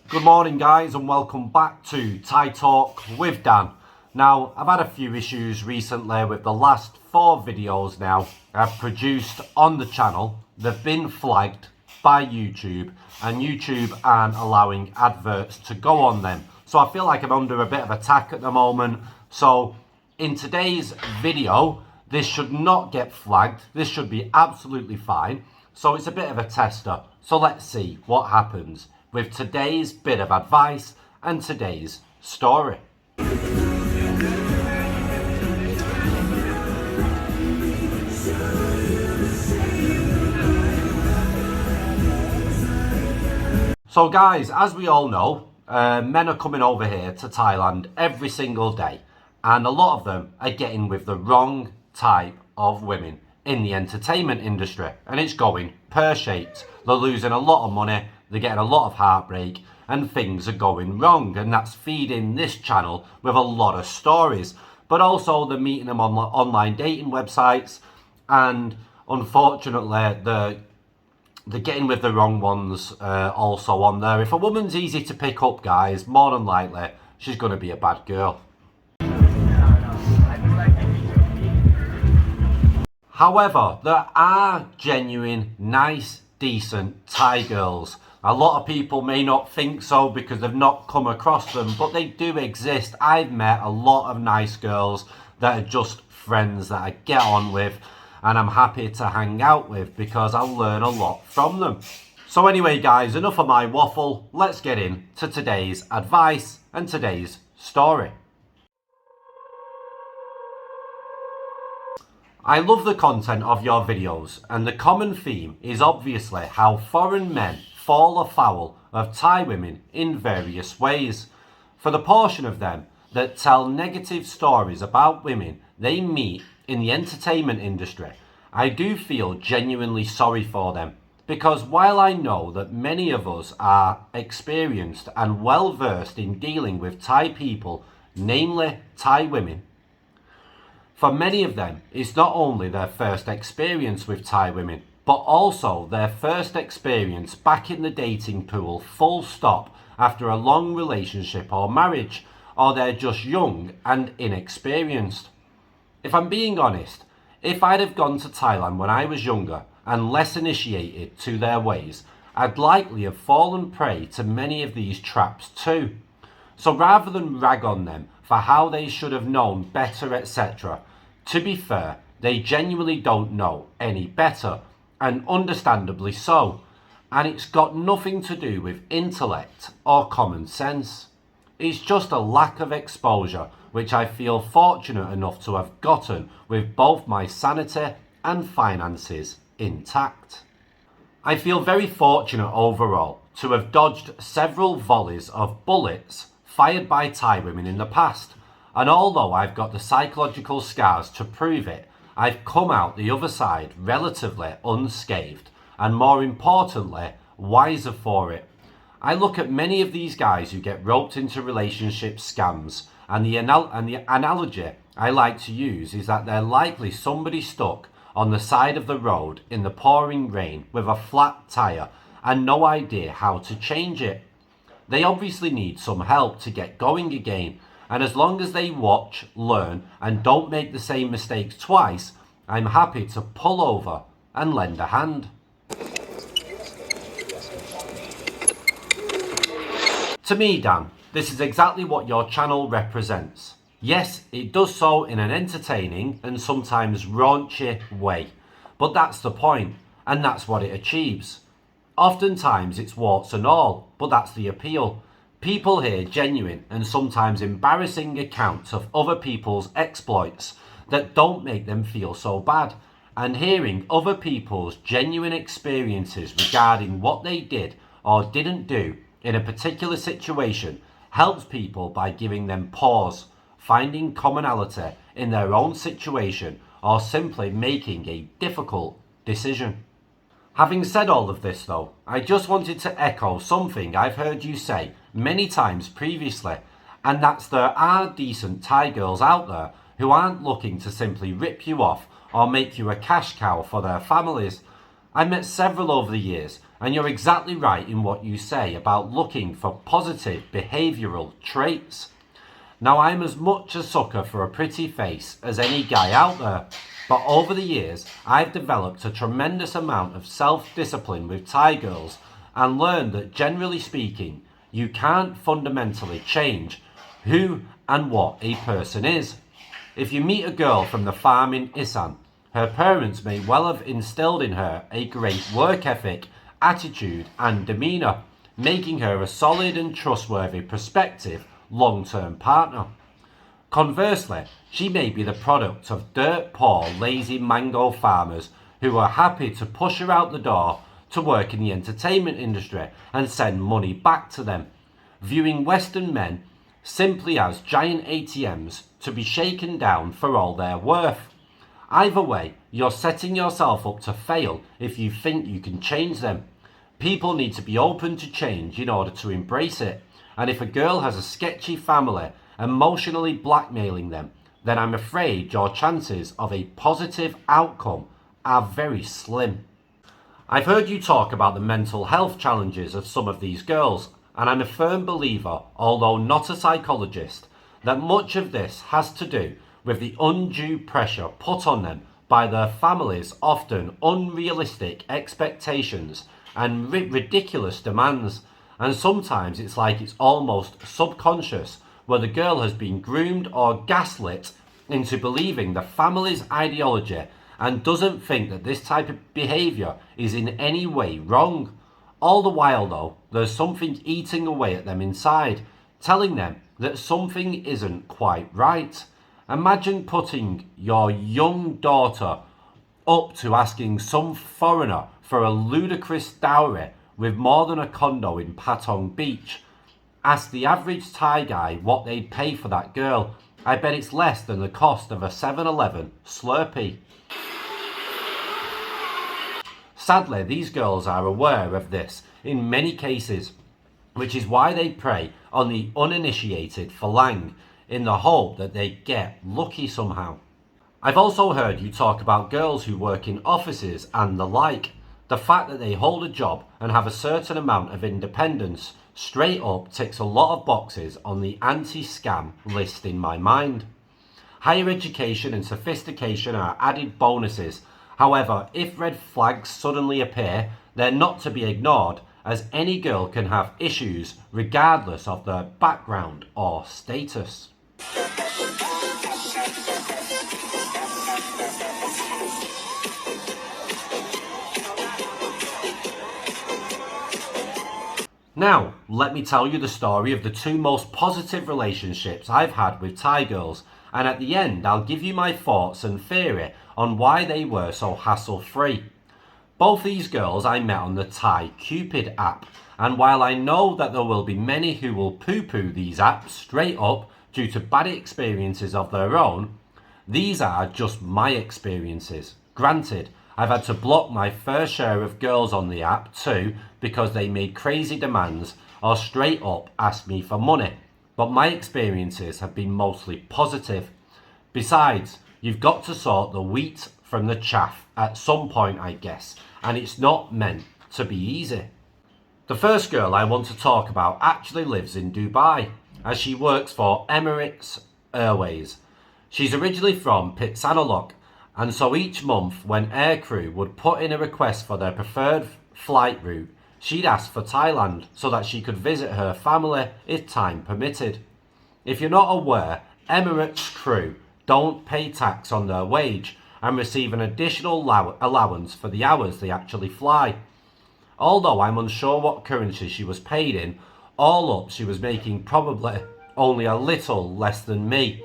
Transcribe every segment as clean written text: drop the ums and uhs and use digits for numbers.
Good morning guys and welcome back to Thai Talk with Dan. Now I've had a few issues recently with the last 4 videos now I've produced on the channel. They've been flagged by YouTube and YouTube aren't allowing adverts to go on them. So I feel like I'm under a bit of attack at the moment. So in today's video, this should not get flagged. This should be absolutely fine. So it's a bit of a tester. So let's see what happens with today's bit of advice and today's story. So guys, as we all know, men are coming over here to Thailand every single day, and a lot of them are getting with the wrong type of women in the entertainment industry, and it's going pear-shaped. They're losing a lot of money, they're getting a lot of heartbreak, and things are going wrong, and that's feeding this channel with a lot of stories. But also they're meeting them on online dating websites, and unfortunately they're getting with the wrong ones also on there. If a woman's easy to pick up, guys, more than likely she's going to be a bad girl. However, there are genuine, nice, decent Thai girls. A lot of people may not think so because they've not come across them, but they do exist. I've met a lot of nice girls that are just friends that I get on with and I'm happy to hang out with because I learn a lot from them. So anyway guys, enough of my waffle. Let's get into today's advice and today's story. I love the content of your videos, and the common theme is obviously how foreign men fall afoul of Thai women in various ways. For the portion of them that tell negative stories about women they meet in the entertainment industry, I do feel genuinely sorry for them, because while I know that many of us are experienced and well versed in dealing with Thai people, namely Thai women, for many of them, it's not only their first experience with Thai women, but also their first experience back in the dating pool full stop after a long relationship or marriage, or they're just young and inexperienced. If I'm being honest, if I'd have gone to Thailand when I was younger and less initiated to their ways, I'd likely have fallen prey to many of these traps too. So rather than rag on them for how they should have known better, etc., to be fair, they genuinely don't know any better, and understandably so, and it's got nothing to do with intellect or common sense. It's just a lack of exposure, which I feel fortunate enough to have gotten with both my sanity and finances intact. I feel very fortunate overall to have dodged several volleys of bullets fired by Thai women in the past, and although I've got the psychological scars to prove it, I've come out the other side relatively unscathed, and more importantly, wiser for it. I look at many of these guys who get roped into relationship scams, and the analogy I like to use is that they're likely somebody stuck on the side of the road in the pouring rain with a flat tyre and no idea how to change it. They obviously need some help to get going again, and as long as they watch, learn, and don't make the same mistakes twice, I'm happy to pull over and lend a hand. To me, Dan, this is exactly what your channel represents. Yes, it does so in an entertaining and sometimes raunchy way, but that's the point, and that's what it achieves. Oftentimes it's warts and all, but that's the appeal. People hear genuine and sometimes embarrassing accounts of other people's exploits that don't make them feel so bad, and hearing other people's genuine experiences regarding what they did or didn't do in a particular situation helps people by giving them pause, finding commonality in their own situation, or simply making a difficult decision. Having said all of this though, I just wanted to echo something I've heard you say many times previously, and that's there are decent Thai girls out there who aren't looking to simply rip you off or make you a cash cow for their families. I met several over the years, And you're exactly right in what you say about looking for positive behavioural traits. Now, I'm as much a sucker for a pretty face as any guy out there, but over the years I've developed a tremendous amount of self-discipline with Thai girls and learned that generally speaking, you can't fundamentally change who and what a person is. If you meet a girl from the farm in Isan, her parents may well have instilled in her a great work ethic, attitude and demeanour, making her a solid and trustworthy prospective long-term partner. Conversely, she may be the product of dirt-poor, lazy mango farmers who are happy to push her out the door to work in the entertainment industry and send money back to them, viewing Western men simply as giant ATMs to be shaken down for all they're worth. Either way, you're setting yourself up to fail if you think you can change them. People need to be open to change in order to embrace it. And if a girl has a sketchy family emotionally blackmailing them, then I'm afraid your chances of a positive outcome are very slim. I've heard you talk about the mental health challenges of some of these girls, and I'm a firm believer, although not a psychologist, that much of this has to do with the undue pressure put on them by their families' often unrealistic expectations and ridiculous demands. And sometimes it's like it's almost subconscious, where the girl has been groomed or gaslit into believing the family's ideology and doesn't think that this type of behaviour is in any way wrong. All the while though, there's something eating away at them inside, telling them that something isn't quite right. Imagine putting your young daughter up to asking some foreigner for a ludicrous dowry with more than a condo in Patong Beach. Ask the average Thai guy what they'd pay for that girl. I bet it's less than the cost of a 7-Eleven Slurpee. Sadly, these girls are aware of this in many cases, which is why they prey on the uninitiated for lang in the hope that they get lucky somehow. I've also heard you talk about girls who work in offices and the like. The fact that they hold a job and have a certain amount of independence straight up ticks a lot of boxes on the anti-scam list in my mind. Higher education and sophistication are added bonuses. However, if red flags suddenly appear, they're not to be ignored, as any girl can have issues regardless of their background or status. Now, let me tell you the story of the two most positive relationships I've had with Thai girls, and at the end I'll give you my thoughts and theory on why they were so hassle-free. Both these girls I met on the Thai Cupid app, and while I know that there will be many who will poo-poo these apps straight up due to bad experiences of their own, these are just my experiences. Granted, I've had to block my fair share of girls on the app too because they made crazy demands or straight up asked me for money, but my experiences have been mostly positive. Besides, you've got to sort the wheat from the chaff at some point, I guess, and it's not meant to be easy. The first girl I want to talk about actually lives in Dubai, as she works for Emirates Airways. She's originally from Pitfalls, and so each month when aircrew would put in a request for their preferred flight route, she'd ask for Thailand so that she could visit her family if time permitted. If you're not aware, Emirates crew don't pay tax on their wage and receive an additional allowance for the hours they actually fly. Although I'm unsure what currency she was paid in, all up she was making probably only a little less than me.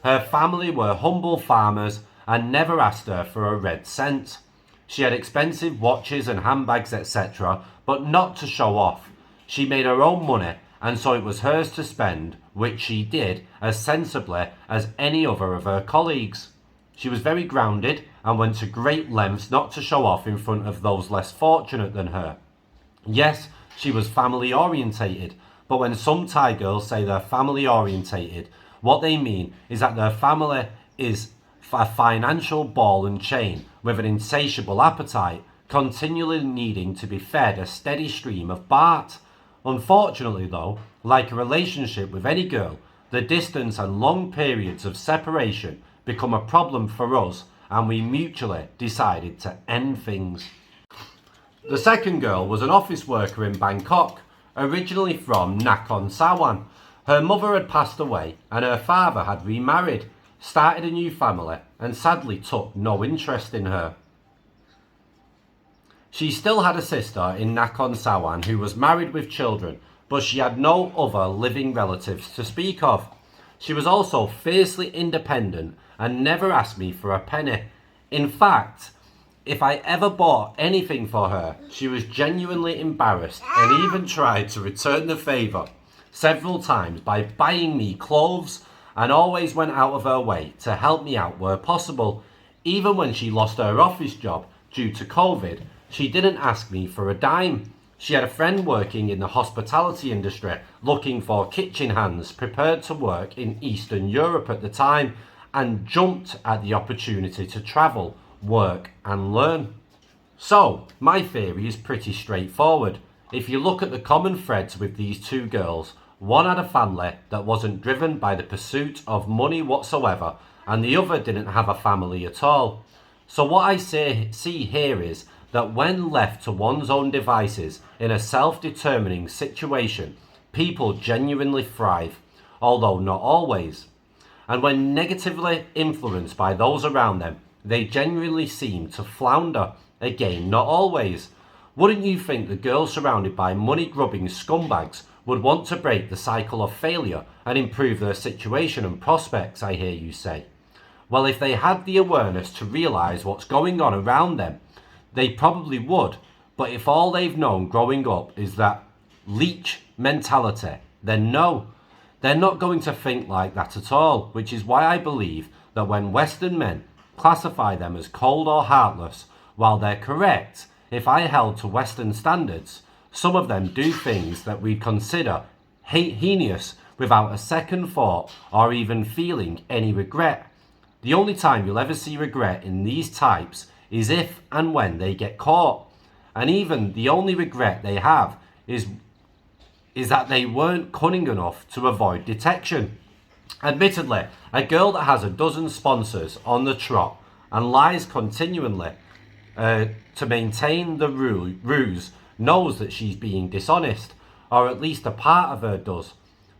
Her family were humble farmers and never asked her for a red cent. She had expensive watches and handbags, etc., but not to show off. She made her own money, and so it was hers to spend, which she did as sensibly as any other of her colleagues. She was very grounded and went to great lengths not to show off in front of those less fortunate than her. Yes, she was family orientated, but when some Thai girls say they're family orientated, what they mean is that their family is a financial ball and chain with an insatiable appetite, continually needing to be fed a steady stream of baht. Unfortunately though, like a relationship with any girl, the distance and long periods of separation become a problem for us, and we mutually decided to end things. The second girl was an office worker in Bangkok, originally from Nakhon Sawan. Her mother had passed away and her father had remarried, started a new family, and sadly took no interest in her. She still had a sister in Nakhon Sawan who was married with children, but she had no other living relatives to speak of. She was also fiercely independent and never asked me for a penny. In fact, if I ever bought anything for her, she was genuinely embarrassed and even tried to return the favour several times by buying me clothes, and always went out of her way to help me out where possible. Even when she lost her office job due to COVID, she didn't ask me for a dime. She had a friend working in the hospitality industry looking for kitchen hands prepared to work in Eastern Europe at the time, and jumped at the opportunity to travel, work and learn. So, my theory is pretty straightforward. If you look at the common threads with these two girls, one had a family that wasn't driven by the pursuit of money whatsoever, and the other didn't have a family at all. So what I see here is that when left to one's own devices in a self-determining situation, people genuinely thrive, although not always. And when negatively influenced by those around them, they genuinely seem to flounder, again not always. Wouldn't you think the girls surrounded by money-grubbing scumbags would want to break the cycle of failure and improve their situation and prospects, I hear you say? Well, if they had the awareness to realise what's going on around them, they probably would. But if all they've known growing up is that leech mentality, then no, they're not going to think like that at all, which is why I believe that when Western men classify them as cold or heartless, while they're correct, if I held to Western standards, some of them do things that we'd consider heinous without a second thought or even feeling any regret. The only time you'll ever see regret in these types is if and when they get caught. And even the only regret they have is that they weren't cunning enough to avoid detection. Admittedly, a girl that has a dozen sponsors on the trot and lies continually to maintain the ruse knows that she's being dishonest, or at least a part of her does.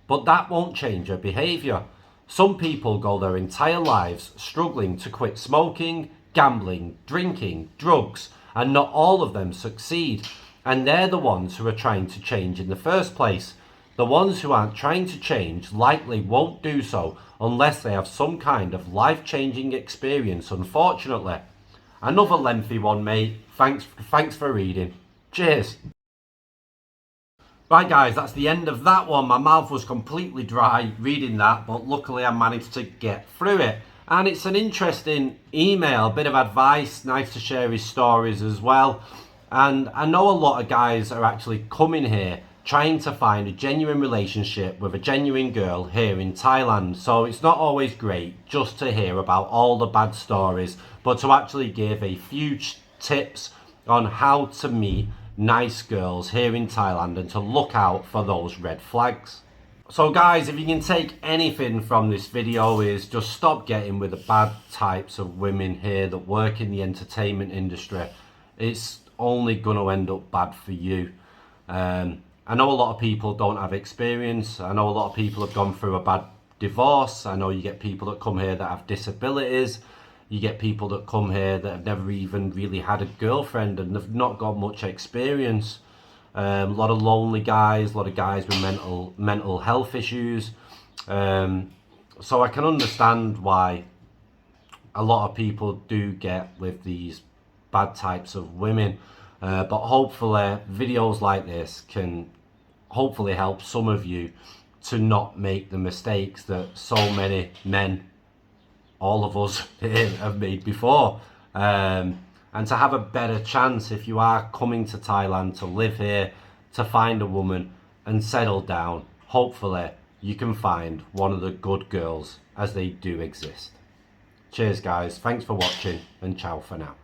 But that won't change her behaviour. Some people go their entire lives struggling to quit smoking, gambling, drinking, drugs, and not all of them succeed. And they're the ones who are trying to change in the first place. The ones who aren't trying to change likely won't do so unless they have some kind of life-changing experience, unfortunately. Another lengthy one, mate. Thanks for reading. Cheers. Right guys, that's the end of that one. My mouth was completely dry reading that, but luckily I managed to get through it. And it's an interesting email, a bit of advice, nice to share his stories as well. And I know a lot of guys are actually coming here trying to find a genuine relationship with a genuine girl here in Thailand. So it's not always great just to hear about all the bad stories, but to actually give a few tips on how to meet nice girls here in Thailand and to look out for those red flags. So guys, if you can take anything from this video is just stop getting with the bad types of women here that work in the entertainment industry. It's only going to end up bad for you. I know a lot of people don't have experience. I know a lot of people have gone through a bad divorce. I know you get people that come here that have disabilities. You get people that come here that have never even really had a girlfriend and have not got much experience. A lot of lonely guys, a lot of guys with mental health issues. So I can understand why a lot of people do get with these bad types of women. But hopefully videos like this can hopefully help some of you to not make the mistakes that so many men, all of us here, have made before. And to have a better chance if you are coming to Thailand to live here, to find a woman and settle down. Hopefully you can find one of the good girls, as they do exist. Cheers guys, thanks for watching and ciao for now.